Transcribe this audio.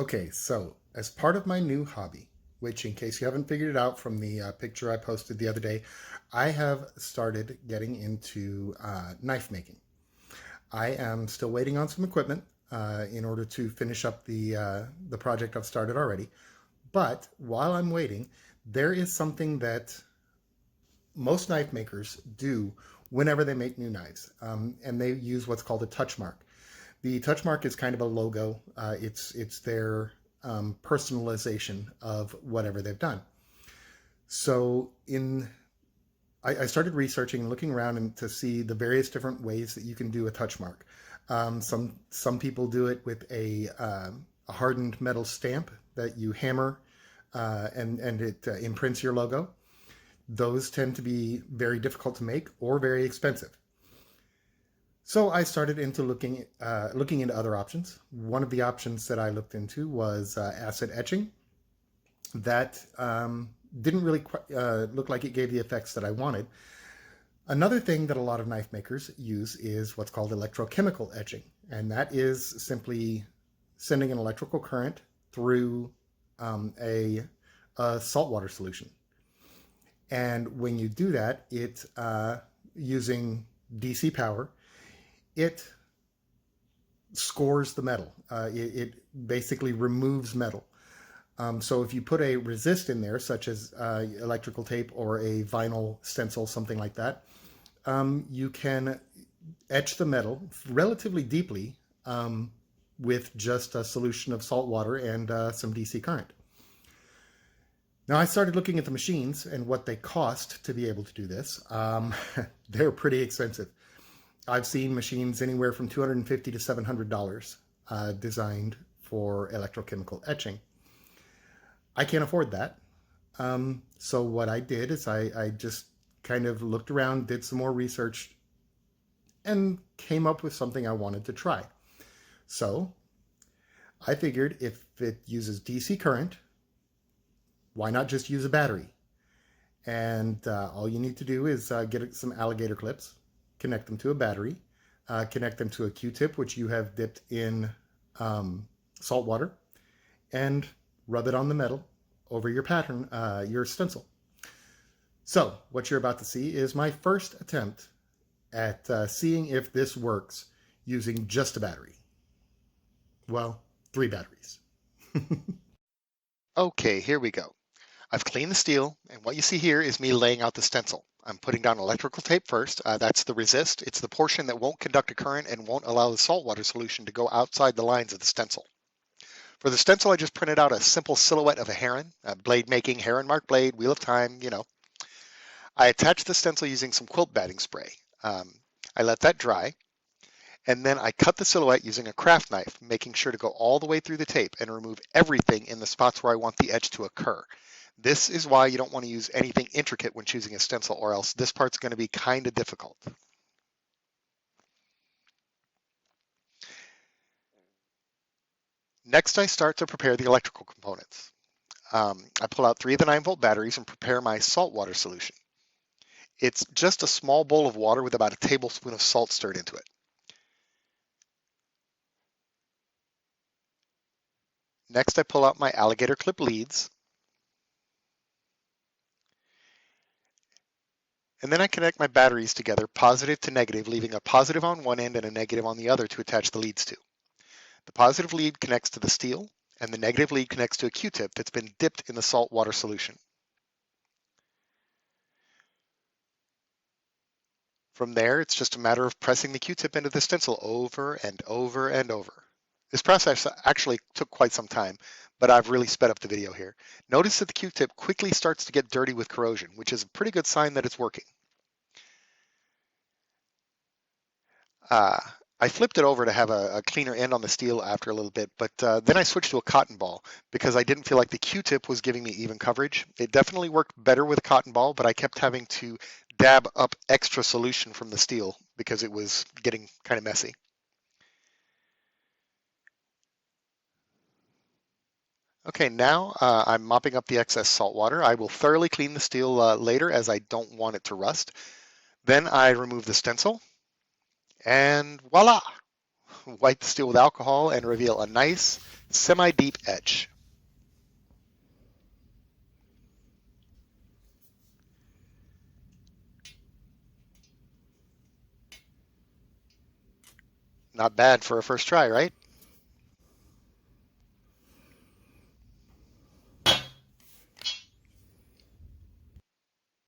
Okay, so as part of my new hobby, which in case you haven't figured it out from the picture I posted the other day, I have started getting into knife making. I am still waiting on some equipment in order to finish up the project I've started already. But while I'm waiting, there is something that most knife makers do whenever they make new knives, and they use what's called a touch mark. The touch mark is kind of a logo. It's their personalization of whatever they've done. So I started researching and looking around and to see the various different ways that you can do a touch mark. Some people do it with a hardened metal stamp that you hammer and it imprints your logo. Those tend to be very difficult to make or very expensive. So I started into looking into other options. One of the options that I looked into was acid etching. That didn't really look like it gave the effects that I wanted. Another thing that a lot of knife makers use is what's called electrochemical etching, and that is simply sending an electrical current through a saltwater solution. And when you do that, it using DC power, it scores the metal. It basically removes metal. So if you put a resist in there, such as electrical tape or a vinyl stencil, something like that, you can etch the metal relatively deeply with just a solution of salt water and some DC current. Now I started looking at the machines and what they cost to be able to do this. They're pretty expensive. I've seen machines anywhere from $250 to $700 designed for electrochemical etching. I can't afford that. So what I did is I just kind of looked around, did some more research, and came up with something I wanted to try. So I figured if it uses DC current, why not just use a battery? And all you need to do is get some alligator clips, connect them to a battery, connect them to a Q-tip, which you have dipped in salt water, and rub it on the metal over your pattern, your stencil. So what you're about to see is my first attempt at seeing if this works using just a battery. Well, 3 batteries. Okay, here we go. I've cleaned the steel, and what you see here is me laying out the stencil. I'm putting down electrical tape first. That's the resist. It's the portion that won't conduct a current and won't allow the saltwater solution to go outside the lines of the stencil. For the stencil, I just printed out a simple silhouette of a heron, a blade making, heron mark blade, wheel of time, you know. I attached the stencil using some quilt batting spray. I let that dry, and then I cut the silhouette using a craft knife, making sure to go all the way through the tape and remove everything in the spots where I want the etch to occur. This is why you don't want to use anything intricate when choosing a stencil, or else this part's going to be kind of difficult. Next, I start to prepare the electrical components. I pull out 3 of the 9-volt batteries and prepare my saltwater solution. It's just a small bowl of water with about a tablespoon of salt stirred into it. Next, I pull out my alligator clip leads. And then I connect my batteries together, positive to negative, leaving a positive on one end and a negative on the other to attach the leads to. The positive lead connects to the steel, and the negative lead connects to a Q-tip that's been dipped in the salt water solution. From there, it's just a matter of pressing the Q-tip into the stencil over and over and over. This process actually took quite some time, but I've really sped up the video here. Notice that the Q-tip quickly starts to get dirty with corrosion, which is a pretty good sign that it's working. I flipped it over to have a cleaner end on the steel after a little bit, but then I switched to a cotton ball because I didn't feel like the Q-tip was giving me even coverage. It definitely worked better with a cotton ball, but I kept having to dab up extra solution from the steel because it was getting kind of messy. Okay, now I'm mopping up the excess salt water. I will thoroughly clean the steel later as I don't want it to rust. Then I remove the stencil, and voila! wipe the steel with alcohol and reveal a nice semi-deep etch. Not bad for a first try, right?